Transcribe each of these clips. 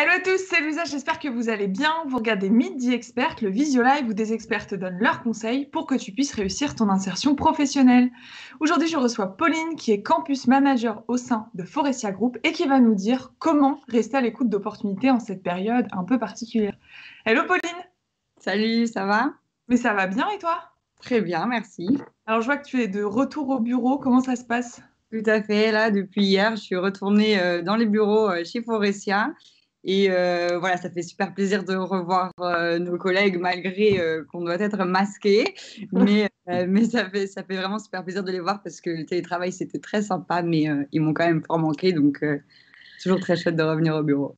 Hello à tous, c'est Luisa, j'espère que vous allez bien. Vous regardez Meet the Expert, le visio live où des experts te donnent leurs conseils pour que tu puisses réussir ton insertion professionnelle. Aujourd'hui, je reçois Pauline qui est campus manager au sein de Forestia Group et qui va nous dire comment rester à l'écoute d'opportunités en cette période un peu particulière. Hello Pauline, Salut, ça va? mais ça va bien et toi? Très bien, merci. Alors je vois que tu es de retour au bureau, comment ça se passe? Tout à fait. Là, depuis hier, je suis retournée dans les bureaux chez Forestia. Et voilà, ça fait super plaisir de revoir nos collègues malgré qu'on doit être masqués. Mais ça fait vraiment super plaisir de les voir parce que le télétravail, c'était très sympa, mais ils m'ont quand même fort manqué. Donc, toujours très chouette de revenir au bureau.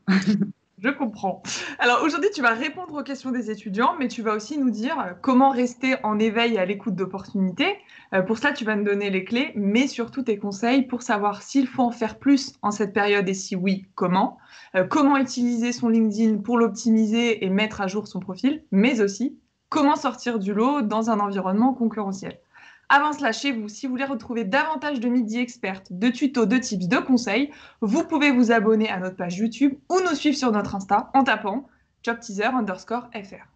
Je comprends. Alors aujourd'hui, tu vas répondre aux questions des étudiants, mais tu vas aussi nous dire comment rester en éveil et à l'écoute d'opportunités. Pour cela, tu vas nous donner les clés, mais surtout tes conseils pour savoir s'il faut en faire plus en cette période et si oui, comment. Comment utiliser son LinkedIn pour l'optimiser et mettre à jour son profil, mais aussi comment sortir du lot dans un environnement concurrentiel. Avant cela, chez vous, si vous voulez retrouver davantage de Meet the Expert, de tutos, de tips, de conseils, vous pouvez vous abonner à notre page YouTube ou nous suivre sur notre Insta en tapant jobteaser_fr.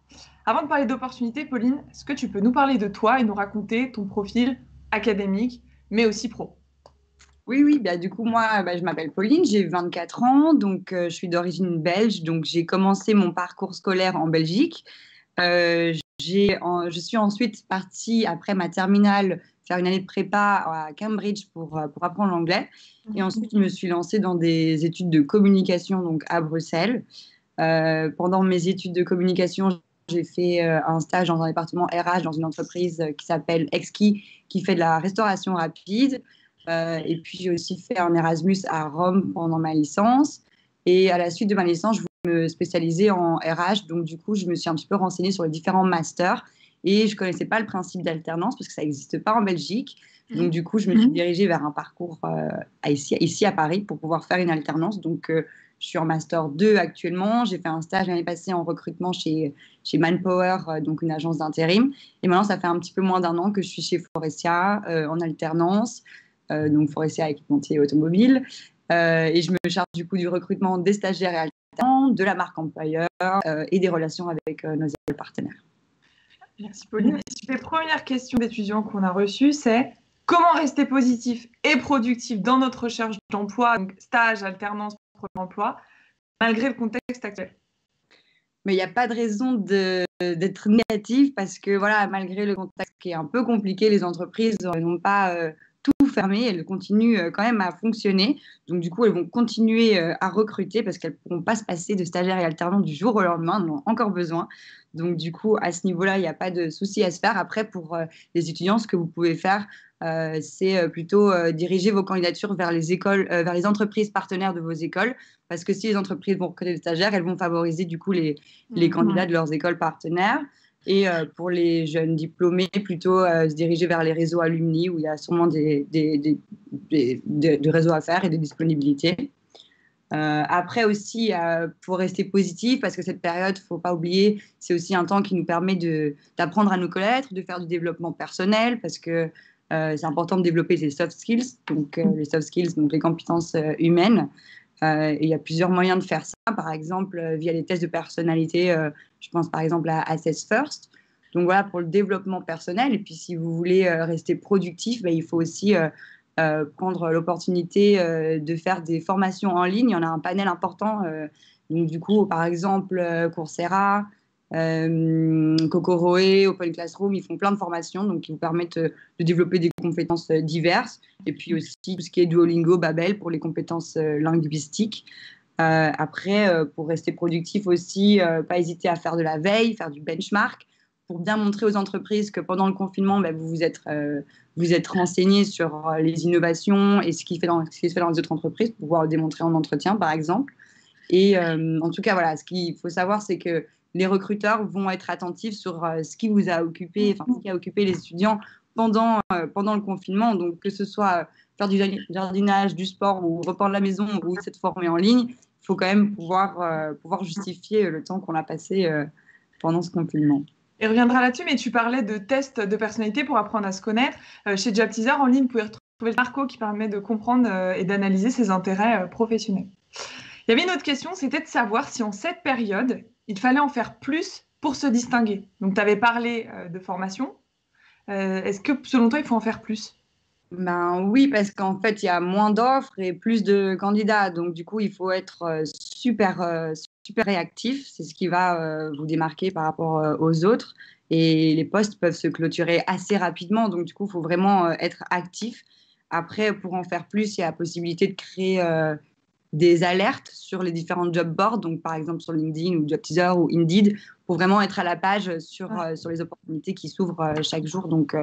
Avant de parler d'opportunités, Pauline, est-ce que tu peux nous parler de toi et nous raconter ton profil académique, mais aussi pro? Oui, oui, bah, du coup, moi, je m'appelle Pauline, j'ai 24 ans, donc je suis d'origine belge. Donc, j'ai commencé mon parcours scolaire en Belgique. Je suis ensuite partie, après ma terminale, faire une année de prépa à Cambridge pour apprendre l'anglais. Et ensuite, je me suis lancée dans des études de communication donc à Bruxelles. Pendant mes études de communication, j'ai fait un stage dans un département RH dans une entreprise qui s'appelle Exki, qui fait de la restauration rapide. Et puis, j'ai aussi fait un Erasmus à Rome pendant ma licence. Et à la suite de ma licence, je voulais me spécialiser en RH. Donc, du coup, je me suis un petit peu renseignée sur les différents masters. Et je ne connaissais pas le principe d'alternance parce que ça n'existe pas en Belgique. Donc, du coup, je me suis dirigée vers un parcours ici à Paris pour pouvoir faire une alternance. Donc, je suis en Master 2 actuellement. J'ai fait un stage l'année passée en recrutement chez Manpower, donc une agence d'intérim. Et maintenant, ça fait un petit peu moins d'un an que je suis chez Forestia en alternance. Donc Forestia équipementier automobile. Et je me charge du coup du recrutement des stagiaires et alternants, de la marque employeur et des relations avec nos partenaires. Merci Pauline. Les premières questions d'étudiants qu'on a reçues, c'est comment rester positif et productif dans notre recherche d'emploi, donc stage, alternance, premier emploi, malgré le contexte actuel? Mais il n'y a pas de raison d'être négatif parce que voilà, malgré le contexte qui est un peu compliqué, les entreprises n'ont pas tout fermé, elles continuent quand même à fonctionner. Donc du coup, elles vont continuer à recruter parce qu'elles ne pourront pas se passer de stagiaires et alternants du jour au lendemain, elles en ont encore besoin. Donc du coup, à ce niveau-là, il n'y a pas de souci à se faire. Après, pour les étudiants, ce que vous pouvez faire, c'est plutôt diriger vos candidatures vers les écoles, vers les entreprises partenaires de vos écoles. Parce que si les entreprises vont recruter des stagiaires, elles vont favoriser du coup les candidats de leurs écoles partenaires. Et pour les jeunes diplômés, plutôt se diriger vers les réseaux alumni où il y a sûrement des réseaux à faire et des disponibilités. Après aussi, pour rester positif, parce que cette période, il ne faut pas oublier, c'est aussi un temps qui nous permet d'apprendre à nous connaître, de faire du développement personnel, parce que c'est important de développer ses soft skills, donc les soft skills, donc les compétences humaines. Et il y a plusieurs moyens de faire ça, par exemple via les tests de personnalité. Je pense par exemple à Assess First. Donc voilà, pour le développement personnel. Et puis si vous voulez rester productif, il faut aussi prendre l'opportunité de faire des formations en ligne. Il y en a un panel important. Donc du coup, par exemple, Coursera, Kokoroe, Open Classroom, ils font plein de formations donc qui vous permettent de développer des compétences diverses. Et puis aussi tout ce qui est Duolingo, Babel pour les compétences linguistiques. Après, pour rester productif aussi, pas hésiter à faire de la veille, faire du benchmark pour bien montrer aux entreprises que pendant le confinement, vous vous êtes renseigné sur les innovations et ce qui se fait dans les autres entreprises pour pouvoir le démontrer en entretien, par exemple. Et en tout cas, voilà, ce qu'il faut savoir, c'est que les recruteurs vont être attentifs sur ce qui vous a occupé, enfin, ce qui a occupé les étudiants pendant le confinement. Donc, que ce soit faire du jardinage, du sport ou reprendre la maison ou s'être formé en ligne, il faut quand même pouvoir justifier le temps qu'on a passé pendant ce confinement. Et on reviendra là-dessus, mais tu parlais de tests de personnalité pour apprendre à se connaître. Chez JobTeaser, en ligne, vous pouvez retrouver le Marco qui permet de comprendre et d'analyser ses intérêts professionnels. Il y avait une autre question, c'était de savoir si en cette période, il fallait en faire plus pour se distinguer. Donc, tu avais parlé de formation. Est-ce que, selon toi, il faut en faire plus? Ben oui, parce qu'en fait, il y a moins d'offres et plus de candidats. Donc, du coup, il faut être super réactif. C'est ce qui va vous démarquer par rapport aux autres. Et les postes peuvent se clôturer assez rapidement. Donc, du coup, il faut vraiment être actif. Après, pour en faire plus, il y a la possibilité de créer des alertes sur les différents job boards, donc par exemple sur LinkedIn ou JobTeaser ou Indeed, pour vraiment être à la page sur les opportunités qui s'ouvrent chaque jour. Donc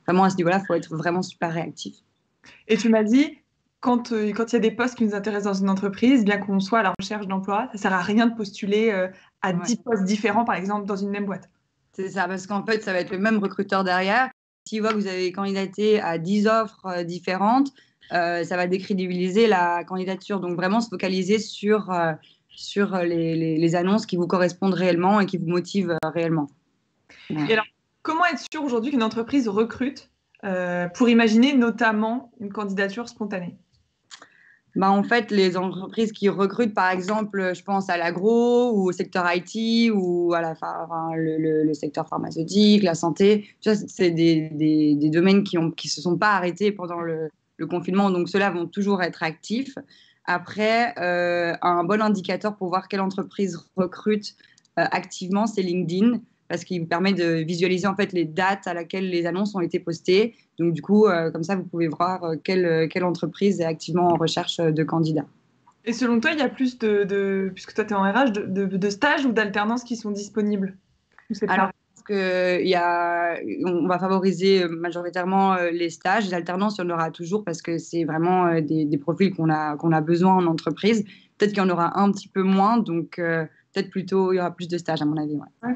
vraiment à ce niveau-là, il faut être vraiment super réactif. Et tu m'as dit, quand il y a des postes qui nous intéressent dans une entreprise, bien qu'on soit à la recherche d'emploi, ça sert à rien de postuler à Ouais. 10 postes différents, par exemple, dans une même boîte. C'est ça, parce qu'en fait, ça va être le même recruteur derrière. S'il voit que vous avez candidaté à 10 offres différentes, ça va décrédibiliser la candidature. Donc vraiment se focaliser sur les annonces qui vous correspondent réellement et qui vous motivent réellement. Et Ouais. alors, comment être sûr aujourd'hui qu'une entreprise recrute pour imaginer notamment une candidature spontanée? Bah, en fait, les entreprises qui recrutent, par exemple, je pense à l'agro ou au secteur IT ou à enfin, le secteur pharmaceutique, la santé. Tu vois, c'est des domaines qui se sont pas arrêtés pendant le confinement, donc ceux-là vont toujours être actifs. Après, un bon indicateur pour voir quelle entreprise recrute activement, c'est LinkedIn, parce qu'il vous permet de visualiser en fait les dates à laquelle les annonces ont été postées. Donc, du coup, comme ça, vous pouvez voir quelle entreprise est activement en recherche de candidats. Et selon toi, il y a plus puisque toi tu es en RH, de stages ou d'alternances qui sont disponibles? Ou c'est Alors, pareil? parce que on va favoriser majoritairement les stages. Les alternances, il y en aura toujours parce que c'est vraiment des profils qu'on a besoin en entreprise. Peut-être qu'il y en aura un petit peu moins, donc peut-être plutôt il y aura plus de stages à mon avis. Ouais. Ouais.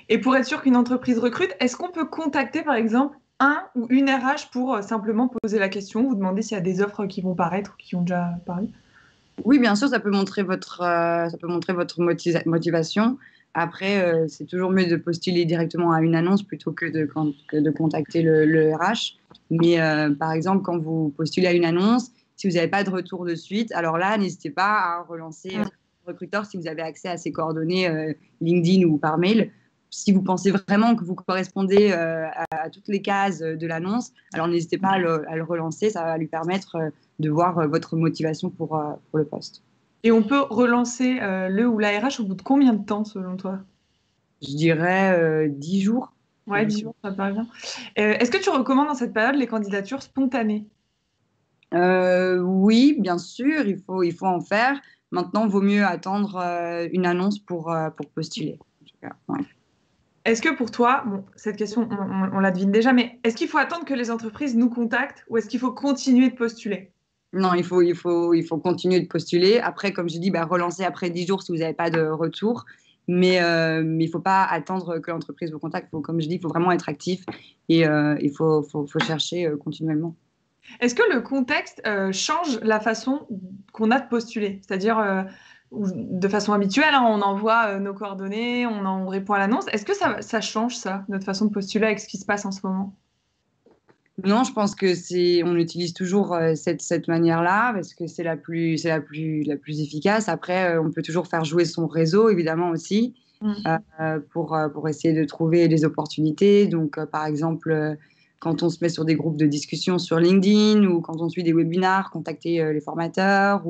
Et pour être sûr qu'une entreprise recrute, est-ce qu'on peut contacter par exemple un ou une RH pour simplement poser la question, vous demander s'il y a des offres qui vont paraître ou qui ont déjà paru? Oui, bien sûr, ça peut montrer votre motivation. Après, c'est toujours mieux de postuler directement à une annonce plutôt que de contacter le RH. Mais par exemple, quand vous postulez à une annonce, si vous n'avez pas de retour de suite, alors là, n'hésitez pas à relancer Mm. le recruteur si vous avez accès à ses coordonnées LinkedIn ou par mail. Si vous pensez vraiment que vous correspondez à toutes les cases de l'annonce, alors n'hésitez pas à le relancer. Ça va lui permettre de voir votre motivation pour le poste. Et on peut relancer le ou la RH au bout de combien de temps selon toi? Je dirais 10 jours. Ouais, 10 jours, ça me paraît bien. Est-ce que tu recommandes dans cette période les candidatures spontanées? Oui, bien sûr, il faut en faire. Maintenant, vaut mieux attendre une annonce pour postuler. En tout cas, ouais. Est-ce que pour toi, bon, cette question, on la devine déjà, mais est-ce qu'il faut attendre que les entreprises nous contactent ou est-ce qu'il faut continuer de postuler? Non, il faut continuer de postuler. Après, comme je dis, bah, relancer après 10 jours si vous n'avez pas de retour. Mais il ne faut pas attendre que l'entreprise vous contacte. Comme je dis, il faut vraiment être actif et il faut chercher continuellement. Est-ce que le contexte change la façon qu'on a de postuler? C'est-à-dire, de façon habituelle, hein, on envoie nos coordonnées, on répond à l'annonce. Est-ce que ça change ça, notre façon de postuler avec ce qui se passe en ce moment? Non, je pense que on utilise toujours cette manière-là parce que c'est la plus efficace. Après, on peut toujours faire jouer son réseau, évidemment aussi, Mm. pour essayer de trouver des opportunités. Donc, par exemple, quand on se met sur des groupes de discussion sur LinkedIn ou quand on suit des webinars, contacter les formateurs.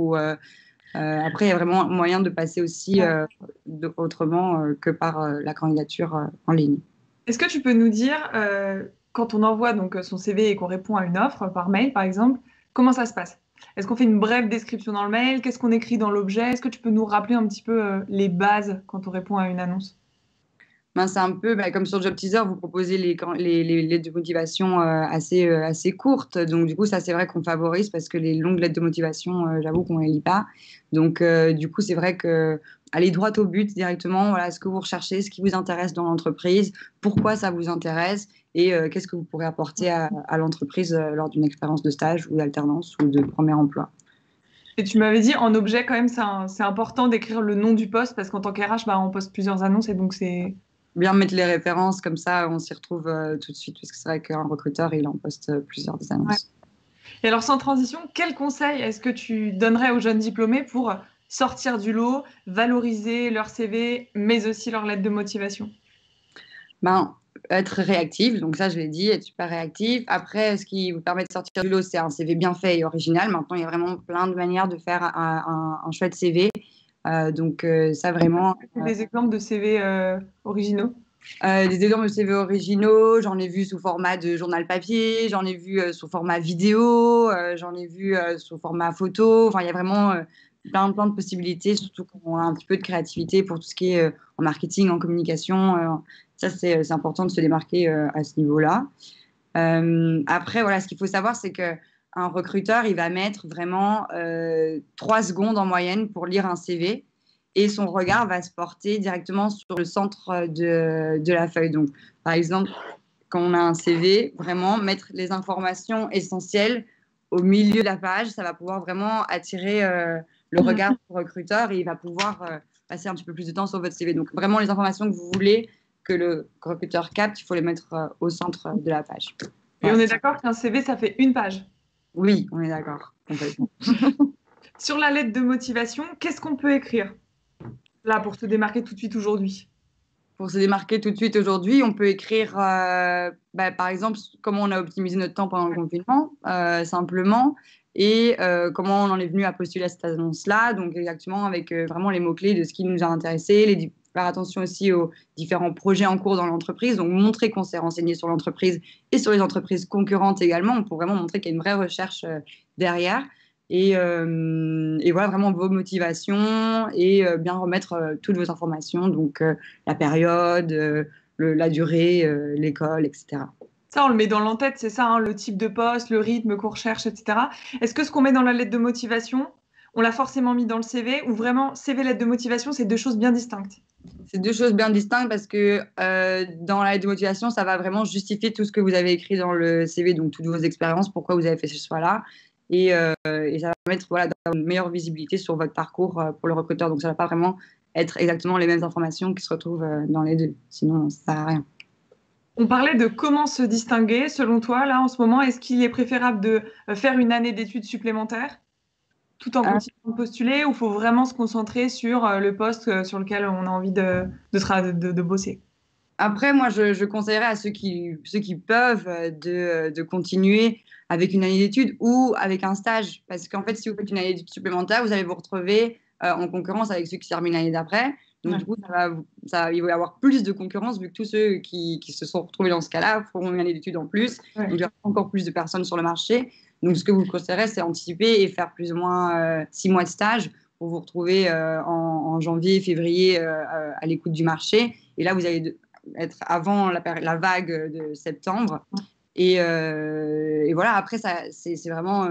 Après, il y a vraiment moyen de passer aussi Ouais. autrement que par la candidature en ligne. Est-ce que tu peux nous dire, quand on envoie donc son CV et qu'on répond à une offre par mail, par exemple, comment ça se passe? Est-ce qu'on fait une brève description dans le mail? Qu'est-ce qu'on écrit dans l'objet? Est-ce que tu peux nous rappeler un petit peu les bases quand on répond à une annonce? Ben, c'est un peu comme sur Job Teaser, vous proposez les lettres de motivation assez courtes. Donc, du coup, ça, c'est vrai qu'on favorise parce que les longues lettres de motivation, j'avoue qu'on ne les lit pas. Donc, du coup, c'est vrai que aller droit au but directement, voilà, ce que vous recherchez, ce qui vous intéresse dans l'entreprise, pourquoi ça vous intéresse et qu'est-ce que vous pourrez apporter à l'entreprise lors d'une expérience de stage ou d'alternance ou de premier emploi. Et tu m'avais dit en objet quand même, c'est important d'écrire le nom du poste parce qu'en tant qu'RH, bah, on poste plusieurs annonces et donc c'est... Bien mettre les références, comme ça, on s'y retrouve tout de suite, parce que c'est vrai qu'un recruteur, il en poste plusieurs des Ouais. annonces. Et alors sans transition, quel conseil est-ce que tu donnerais aux jeunes diplômés pour sortir du lot, valoriser leur CV, mais aussi leur lettre de motivation? Ben, être réactif, donc ça je l'ai dit, être super réactif. Après, ce qui vous permet de sortir du lot, c'est un CV bien fait et original. Maintenant, il y a vraiment plein de manières de faire un chouette CV. Ça vraiment, Des exemples de CV originaux? des exemples de CV originaux, j'en ai vu sous format de journal papier, j'en ai vu sous format vidéo, j'en ai vu sous format photo. Enfin, il y a vraiment plein de possibilités, surtout quand on a un petit peu de créativité pour tout ce qui est en marketing, en communication. Ça, c'est important de se démarquer à ce niveau-là. Après, voilà, ce qu'il faut savoir, c'est qu'un recruteur, il va mettre vraiment 3 secondes en moyenne pour lire un CV et son regard va se porter directement sur le centre de la feuille. Donc, par exemple, quand on a un CV, vraiment mettre les informations essentielles au milieu de la page, ça va pouvoir vraiment attirer le regard du recruteur et il va pouvoir passer un petit peu plus de temps sur votre CV. Donc, vraiment, les informations que vous voulez que le recruteur capte, il faut les mettre au centre de la page. Et on Voilà. est d'accord qu'un CV, ça fait une page. Oui, on est d'accord, complètement. Sur la lettre de motivation, qu'est-ce qu'on peut écrire là pour se démarquer tout de suite aujourd'hui? Pour se démarquer tout de suite aujourd'hui, on peut écrire, par exemple, comment on a optimisé notre temps pendant le confinement, simplement, et comment on en est venu à postuler à cette annonce-là. Donc, exactement, avec vraiment les mots-clés de ce qui nous a intéressés, faire attention aussi aux différents projets en cours dans l'entreprise. Donc, montrer qu'on s'est renseigné sur l'entreprise et sur les entreprises concurrentes également, pour vraiment montrer qu'il y a une vraie recherche derrière. Et voilà vraiment vos motivations et bien remettre toutes vos informations, donc la période, la durée, l'école, etc. Ça, on le met dans l'entête, c'est ça, hein, le type de poste, le rythme qu'on recherche, etc. Est-ce que ce qu'on met dans la lettre de motivation, on l'a forcément mis dans le CV ou vraiment CV, lettre de motivation, c'est deux choses bien distinctes? C'est deux choses bien distinctes parce que dans la lettre de motivation, ça va vraiment justifier tout ce que vous avez écrit dans le CV, donc toutes vos expériences, pourquoi vous avez fait ce choix-là. Et ça va permettre voilà, d'avoir une meilleure visibilité sur votre parcours pour le recruteur. Donc ça ne va pas vraiment être exactement les mêmes informations qui se retrouvent dans les deux. Sinon, ça ne sert à rien. On parlait de comment se distinguer. Selon toi, là, en ce moment, est-ce qu'il est préférable de faire une année d'études supplémentaires tout en Euh, continuant de postuler ou faut vraiment se concentrer sur le poste sur lequel on a envie de bosser? Après, moi, je conseillerais à ceux qui peuvent de continuer avec une année d'études ou avec un stage. Parce qu'en fait, si vous faites une année d'études supplémentaire, vous allez vous retrouver en concurrence avec ceux qui terminent l'année d'après. Donc, Ouais. du coup, il va y avoir plus de concurrence vu que tous ceux qui se sont retrouvés dans ce cas-là feront une année d'études en plus. Ouais. Donc, il y aura encore plus de personnes sur le marché. Donc, ce que vous conseillerez, c'est anticiper et faire plus ou moins 6 mois de stage pour vous retrouver en janvier, février à l'écoute du marché. Et là, vous allez être avant la vague de septembre. Et voilà, après, c'est vraiment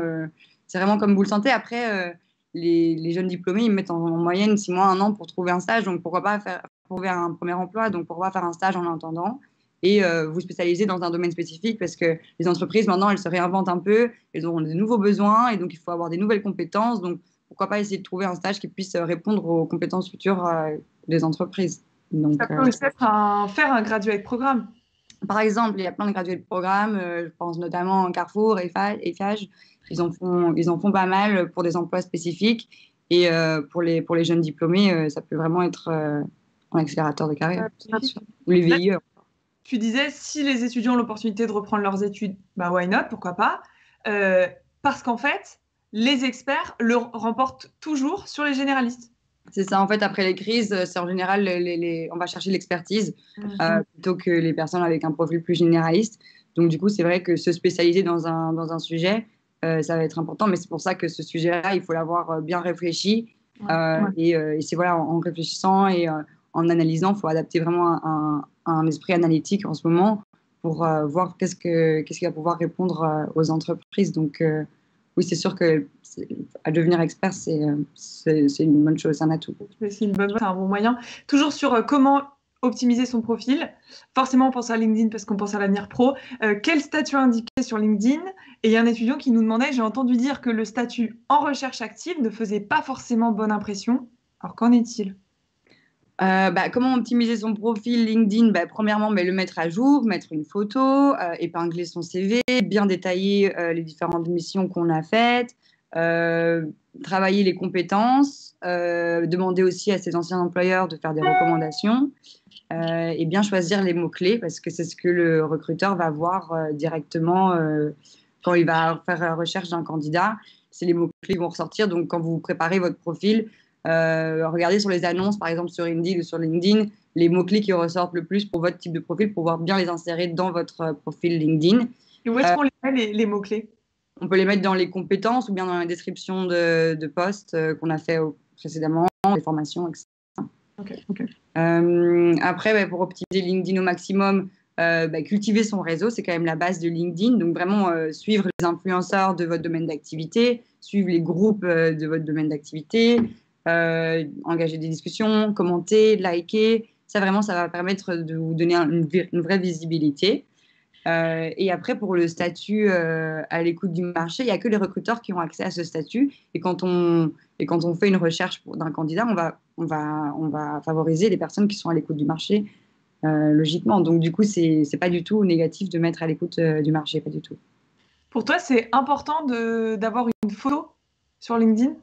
comme vous le sentez. Après, les jeunes diplômés, ils mettent en moyenne 6 mois, 1 an pour trouver un stage. Donc, pourquoi pas trouver un premier emploi? Donc, pourquoi pas faire un stage en attendant et vous spécialiser dans un domaine spécifique parce que les entreprises, maintenant, elles se réinventent un peu. Elles auront de nouveaux besoins et donc, il faut avoir des nouvelles compétences. Donc, pourquoi pas essayer de trouver un stage qui puisse répondre aux compétences futures des entreprises. Donc, Ça peut aussi être faire un graduate programme. par exemple, il y a plein de gradués de programme, je pense notamment à Carrefour, Eiffage, ils en font pas mal pour des emplois spécifiques. Et pour les jeunes diplômés, ça peut vraiment être un accélérateur de carrière, bien sûr. Ou les VIE. Tu disais, si les étudiants ont l'opportunité de reprendre leurs études, bah why not, pourquoi pas? Euh, Parce qu'en fait, les experts le remportent toujours sur les généralistes. C'est ça, en fait, après les crises, c'est en général, on va chercher l'expertise plutôt que les personnes avec un profil plus généraliste. Donc, du coup, c'est vrai que se spécialiser dans un sujet, ça va être important, mais c'est pour ça que ce sujet-là, il faut l'avoir bien réfléchi. Et c'est voilà, en réfléchissant et en analysant, il faut adapter vraiment un esprit analytique en ce moment pour voir qu'est-ce qui va pouvoir répondre aux entreprises. Oui, c'est sûr que à devenir expert, c'est une bonne chose, c'est un atout. C'est un bon moyen. Toujours sur comment optimiser son profil. Forcément, on pense à LinkedIn parce qu'on pense à l'avenir pro. Quel statut indiquer sur LinkedIn? Et il y a un étudiant qui nous demandait, j'ai entendu dire que le statut en recherche active ne faisait pas forcément bonne impression. Alors qu'en est-il? Comment optimiser son profil LinkedIn? Premièrement, le mettre à jour, mettre une photo, épingler son CV, bien détailler les différentes missions qu'on a faites, travailler les compétences, demander aussi à ses anciens employeurs de faire des recommandations et bien choisir les mots-clés parce que c'est ce que le recruteur va voir directement quand il va faire la recherche d'un candidat. C'est les mots-clés qui vont ressortir. Donc, quand vous préparez votre profil, regardez sur les annonces, par exemple sur Indeed ou sur LinkedIn, les mots-clés qui ressortent le plus pour votre type de profil pour pouvoir bien les insérer dans votre profil LinkedIn. Et où est-ce qu'on les met, les mots-clets? On peut les mettre dans les compétences ou bien dans la description de poste qu'on a fait précédemment, les formations, etc. Ok. Après, pour optimiser LinkedIn au maximum, cultiver son réseau, c'est quand même la base de LinkedIn. Donc, vraiment suivre les influenceurs de votre domaine d'activité, suivre les groupes de votre domaine d'activité, engager des discussions, commenter, liker. Ça, vraiment, ça va permettre de vous donner une vraie visibilité. Et après, pour le statut à l'écoute du marché, il n'y a que les recruteurs qui ont accès à ce statut. Et quand on fait une recherche d'un candidat, on va favoriser les personnes qui sont à l'écoute du marché, logiquement. Donc, du coup, c'est pas du tout négatif de mettre à l'écoute du marché, pas du tout. Pour toi, c'est important d'avoir une photo sur LinkedIn?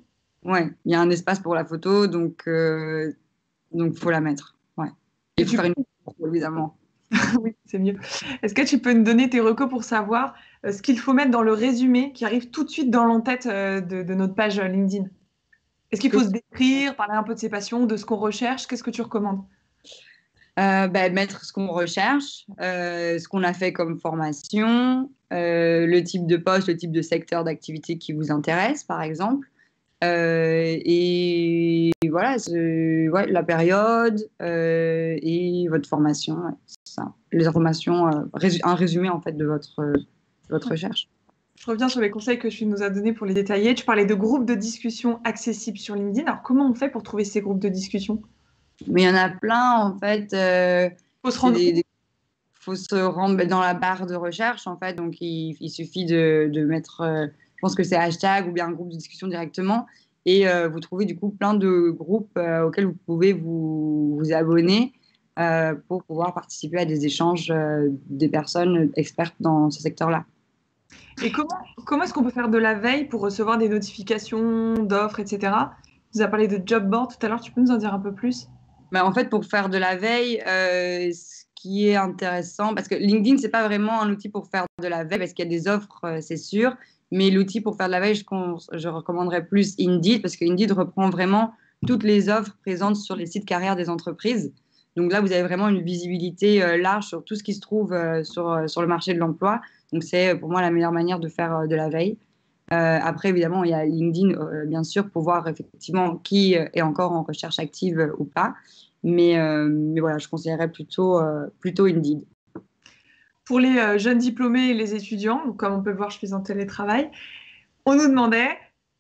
Ouais, il y a un espace pour la photo, donc faut la mettre. Ouais. Et Et il faut faire une photo, évidemment. Oui, c'est mieux. Est-ce que tu peux nous donner tes recos pour savoir ce qu'il faut mettre dans le résumé qui arrive tout de suite dans l'entête de notre page LinkedIn? Est-ce qu'il faut se décrire, parler un peu de ses passions, de ce qu'on recherche? Qu'est-ce que tu recommandes? Mettre ce qu'on recherche, ce qu'on a fait comme formation, le type de poste, le type de secteur d'activité qui vous intéresse, par exemple. Et voilà, la période et votre formation, ouais, c'est ça. Les informations, un résumé en fait de votre recherche. Je reviens sur les conseils que tu nous as donnés pour les détailler. Tu parlais de groupes de discussion accessibles sur LinkedIn. Alors, comment on fait pour trouver ces groupes de discussion? Mais il y en a plein en fait. Faut se C'est rendre où? faut se rendre dans la barre de recherche en fait. Donc il suffit de mettre, je pense que c'est hashtag ou bien un groupe de discussion directement. Et vous trouvez du coup plein de groupes auxquels vous pouvez vous abonner pour pouvoir participer à des échanges des personnes expertes dans ce secteur-là. Et comment est-ce qu'on peut faire de la veille pour recevoir des notifications d'offres, etc. Tu nous as parlé de job board tout à l'heure. Tu peux nous en dire un peu plus? En fait, pour faire de la veille, ce qui est intéressant, parce que LinkedIn, c'est pas vraiment un outil pour faire de la veille, parce qu'il y a des offres, c'est sûr, mais l'outil pour faire de la veille, je recommanderais plus Indeed, parce que Indeed reprend vraiment toutes les offres présentes sur les sites carrières des entreprises. Donc là, vous avez vraiment une visibilité large sur tout ce qui se trouve sur le marché de l'emploi. Donc c'est pour moi la meilleure manière de faire de la veille. Après, évidemment, il y a LinkedIn, bien sûr, pour voir effectivement qui est encore en recherche active ou pas. Mais voilà, je conseillerais plutôt Indeed. Pour les jeunes diplômés et les étudiants, donc comme on peut le voir, je suis en télétravail, on nous demandait,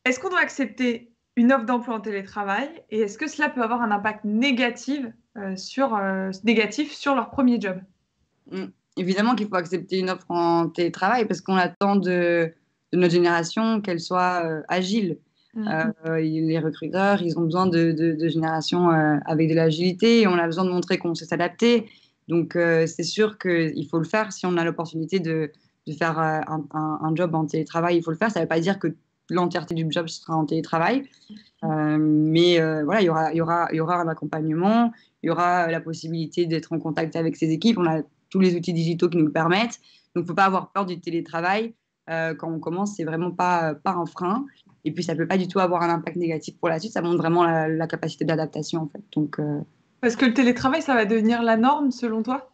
est-ce qu'on doit accepter une offre d'emploi en télétravail et est-ce que cela peut avoir un impact négatif sur leur premier job? Mm. Évidemment qu'il faut accepter une offre en télétravail parce qu'on attend de notre génération qu'elle soit agile. Mhm. Les recruteurs, ils ont besoin de générations avec de l'agilité et on a besoin de montrer qu'on sait s'adapter. Donc, c'est sûr qu'il faut le faire si on a l'opportunité de faire un job en télétravail. Il faut le faire. Ça ne veut pas dire que l'entièreté du job sera en télétravail. Mais voilà, il y aura un accompagnement, il y aura la possibilité d'être en contact avec ses équipes. On a tous les outils digitaux qui nous le permettent. Donc, il ne faut pas avoir peur du télétravail. Quand on commence, c'est vraiment pas un frein. Et puis, ça ne peut pas du tout avoir un impact négatif pour la suite. Ça montre vraiment la capacité d'adaptation, en fait. Donc, Parce que le télétravail, ça va devenir la norme selon toi?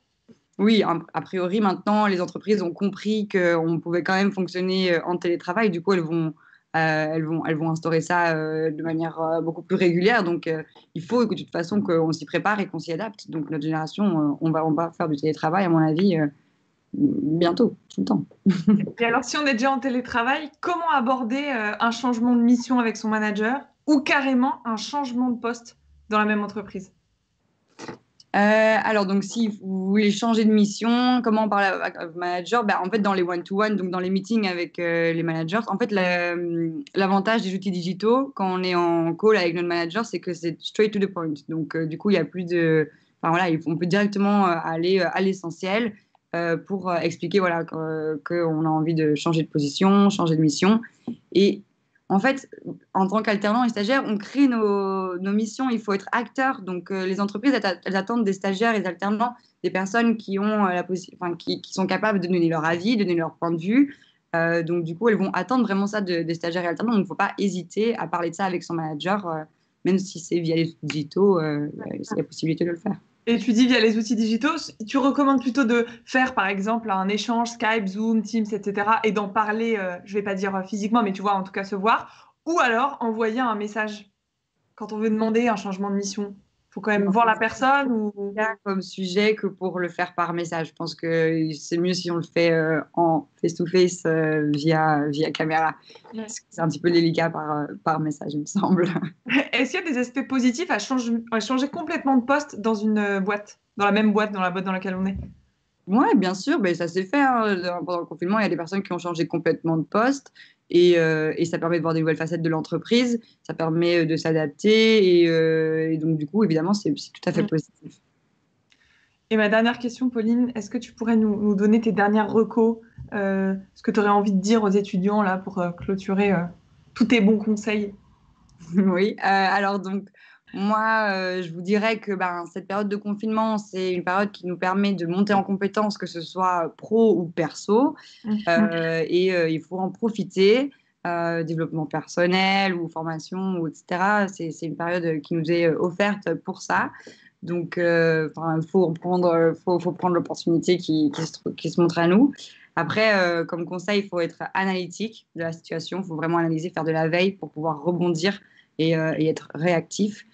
oui, a priori, maintenant, les entreprises ont compris qu'on pouvait quand même fonctionner en télétravail. Du coup, elles vont instaurer ça de manière beaucoup plus régulière. Donc, il faut que, de toute façon qu'on s'y prépare et qu'on s'y adapte. Donc, notre génération, on va faire du télétravail, à mon avis, bientôt, tout le temps. Et alors, si on est déjà en télétravail, comment aborder un changement de mission avec son manager ou carrément un changement de poste dans la même entreprise? Alors, donc, si vous voulez changer de mission, comment on parle avec le manager? En fait, dans les one-to-one, donc dans les meetings avec les managers, en fait, l'avantage des outils digitaux, quand on est en call avec notre manager, c'est que c'est straight to the point. Donc, du coup, il y a plus de. Enfin, voilà, on peut directement aller à l'essentiel pour expliquer voilà, qu'on a envie de changer de position, changer de mission. Et en fait, en tant qu'alternant et stagiaire, on crée nos missions. Il faut être acteur. Donc, les entreprises, elles attendent des stagiaires et des alternants, des personnes qui ont qui sont capables de donner leur avis, de donner leur point de vue. Donc, du coup, elles vont attendre vraiment ça des stagiaires et alternants. Donc, il ne faut pas hésiter à parler de ça avec son manager, même si c'est via les digitaux, c'est la possibilité de le faire. Et tu dis via les outils digitaux, tu recommandes plutôt de faire par exemple un échange Skype, Zoom, Teams, etc. et d'en parler, je vais pas dire physiquement, mais tu vois, en tout cas se voir, ou alors envoyer un message quand on veut demander un changement de mission. Il faut quand même voir la personne ou... Comme sujet que pour le faire par message. Je pense que c'est mieux si on le fait en face-to-face via caméra. Ouais. C'est un petit peu délicat par message, il me semble. Est-ce qu'il y a des aspects positifs à changer complètement de poste dans une boîte, dans la même boîte, dans la boîte dans laquelle on est? Oui, bien sûr, ben, ça s'est fait. Hein. Pendant le confinement, il y a des personnes qui ont changé complètement de poste et ça permet de voir des nouvelles facettes de l'entreprise, ça permet de s'adapter et donc, du coup, évidemment, c'est tout à fait positif. Et ma dernière question, Pauline, est-ce que tu pourrais nous donner tes dernières recos, ce que tu aurais envie de dire aux étudiants là pour clôturer tous tes bons conseils? Oui, alors donc moi, je vous dirais que cette période de confinement, c'est une période qui nous permet de monter en compétences, que ce soit pro ou perso, il faut en profiter, développement personnel ou formation, ou etc. C'est une période qui nous est offerte pour ça. Donc, il faut prendre l'opportunité qui se montre à nous. Après, comme conseil, il faut être analytique de la situation. Il faut vraiment analyser, faire de la veille pour pouvoir rebondir et être réactif.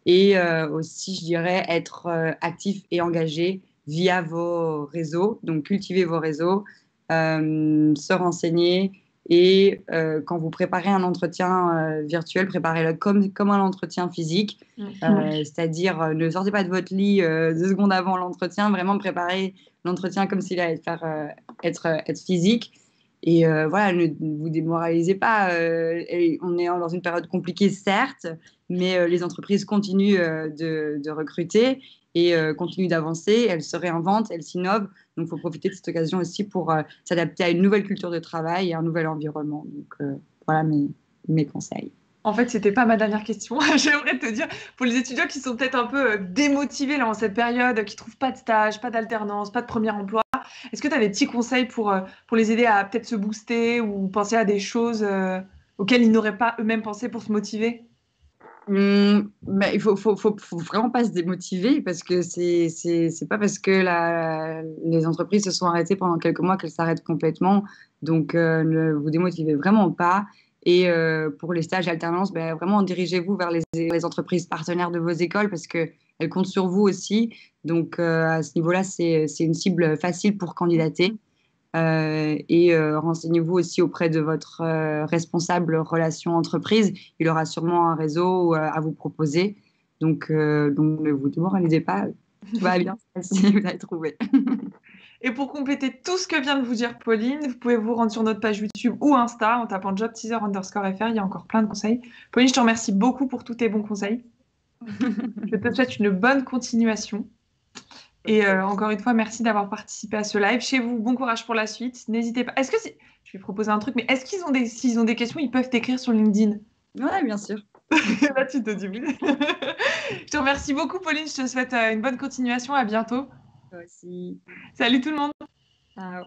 Et aussi, je dirais, être actif et engagé via vos réseaux. Donc, cultiver vos réseaux, se renseigner. Et quand vous préparez un entretien virtuel, préparez-le comme un entretien physique. C'est-à-dire, ne sortez pas de votre lit 2 secondes avant l'entretien. Vraiment, préparez l'entretien comme s'il allait être physique. Et voilà, ne vous démoralisez pas. On est dans une période compliquée, certes, mais les entreprises continuent de recruter et continuent d'avancer. Elles se réinventent, elles s'innovent. Donc, il faut profiter de cette occasion aussi pour s'adapter à une nouvelle culture de travail et un nouvel environnement. Donc, voilà mes conseils. En fait, c'était pas ma dernière question. J'aimerais te dire, pour les étudiants qui sont peut-être un peu démotivés là, en cette période, qui trouvent pas de stage, pas d'alternance, pas de premier emploi, est-ce que tu as des petits conseils pour les aider à peut-être se booster ou penser à des choses auxquelles ils n'auraient pas eux-mêmes pensé pour se motiver? Il faut vraiment pas se démotiver parce que c'est pas parce que les entreprises se sont arrêtées pendant quelques mois qu'elles s'arrêtent complètement. Donc, ne vous démotivez vraiment pas. Et pour les stages et alternances, vraiment dirigez-vous vers les entreprises partenaires de vos écoles parce qu'elles comptent sur vous aussi. Donc, à ce niveau-là, c'est une cible facile pour candidater. Renseignez-vous aussi auprès de votre responsable relation entreprise. Il aura sûrement un réseau à vous proposer. Donc, ne vous démoralisez pas. Tout va bien se passer, vous allez trouver. Et pour compléter tout ce que vient de vous dire Pauline, vous pouvez vous rendre sur notre page YouTube ou Insta en tapant jobteaser_fr. Il y a encore plein de conseils. Pauline, je te remercie beaucoup pour tous tes bons conseils. Je te souhaite une bonne continuation. Et encore une fois, merci d'avoir participé à ce live. Chez vous, bon courage pour la suite. N'hésitez pas. Je vais proposer un truc, mais est-ce qu'ils ont s'ils ont des questions, ils peuvent t'écrire sur LinkedIn? Oui, bien sûr. Là, tu te dis oui. Je te remercie beaucoup, Pauline. Je te souhaite une bonne continuation. À bientôt. Toi aussi. Salut tout le monde. Ciao.